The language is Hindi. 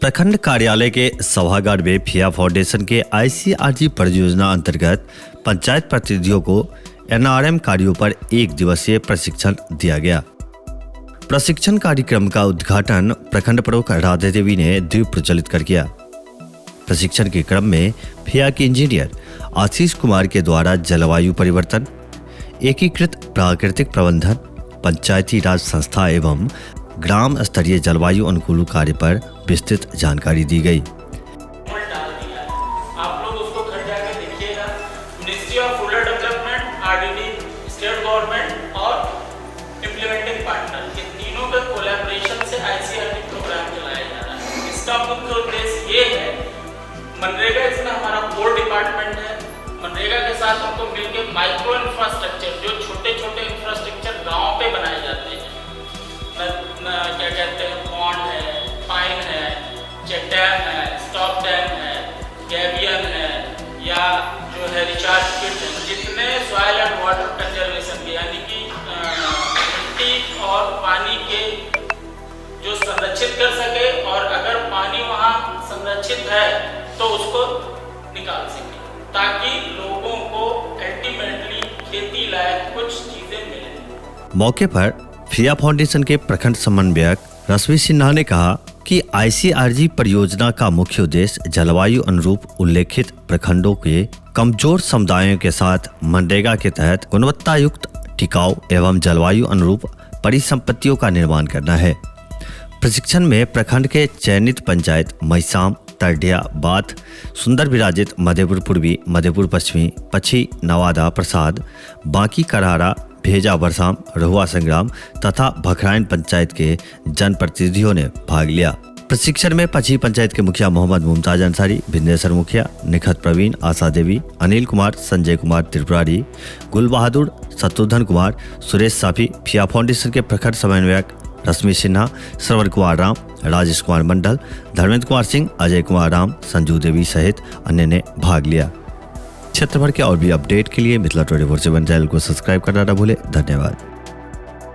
प्रखंड कार्यालय के सभागार में फिया फाउंडेशन के ICRG परियोजना अंतर्गत पंचायत प्रतिनिधियों को NRM कार्यों पर 1 दिवसीय प्रशिक्षण दिया गया। प्रशिक्षण कार्यक्रम का उद्घाटन प्रखंड प्रमुख राधे देवी ने दीप प्रज्वलित कर किया। प्रशिक्षण के क्रम में फिया के इंजीनियर आशीष कुमार के द्वारा जलवायु परिवर्तन, एकीकृत प्राकृतिक प्रबंधन, पंचायती राज संस्था एवं ग्राम स्तरीय जलवायु अनुकूल कार्य पर विस्तृत जानकारी दी गई। आप लोग उसको घर जाके देखिएगा। Ministry of rural development, RDD, state government और इम्प्लीमेंटिंग पार्टनर, ये तीनों के कोलैबोरेशन से ICRG प्रोग्राम चलाया जा रहा है। इसका मुख्य उद्देश्य ये है, मनरेगा इसमें हमारा कोर डिपार्टमेंट है। मनरेगा के साथ हमको मिलकर माइक्रो इंफ्रास्ट्रक्चर, जो छोटे छोटे इंफ्रास्ट्रक्चर गाँव पे बनाए जाते हैं, क्या कहते हैं, पॉन्ड है, पाइन है, चेक डैम है, स्टॉप डैम है, गैबियन है, या जो है रिचार्ज किट है, जितने सॉइल एंड वाटर कंजर्वेशन के, यानी कि मिट्टी और पानी के जो संरक्षित कर सके, और अगर पानी वहाँ संरक्षित है तो उसको निकाल सके, ताकि लोगों को अल्टीमेटली खेती लायक कुछ चीजें मिले। मौके पर फिया फाउंडेशन के प्रखंड समन्वयक रश्मि सिन्हा ने कहा कि ICRG परियोजना का मुख्य उद्देश्य जलवायु अनुरूप उल्लेखित प्रखंडों के कमजोर समुदायों के साथ मनरेगा के तहत गुणवत्ता युक्त, टिकाऊ एवं जलवायु अनुरूप परिसंपत्तियों का निर्माण करना है। प्रशिक्षण में प्रखंड के चयनित पंचायत महिसाम, तरडिया, बाथ, सुंदर विराजित, मधेपुर पूर्वी, मधेपुर पश्चिमी, पछी, नवादा, प्रसाद, बांकी करारा, भेजा बरसाम, रहुआ संग्राम तथा भखराइन पंचायत के जनप्रतिनिधियों ने भाग लिया। प्रशिक्षण में पछी पंचायत के मुखिया मोहम्मद मुमताज अंसारी, भिंदेश्वर मुखिया, निखत प्रवीण, आशा देवी, अनिल कुमार, संजय कुमार त्रिपुरारी, गुल बहादुर, शत्रुघ्न कुमार, सुरेश साफी, फिया फाउंडेशन के प्रखंड समन्वयक रश्मि सिन्हा, श्रवण कुमार राम, राजेश कुमार मंडल, धर्मेंद्र कुमार सिंह, अजय कुमार राम, संजू देवी सहित अन्य ने भाग लिया। क्षेत्र भर के और भी अपडेट के लिए मिथिला 24/7 चैनल को सब्सक्राइब करना न भूले। धन्यवाद।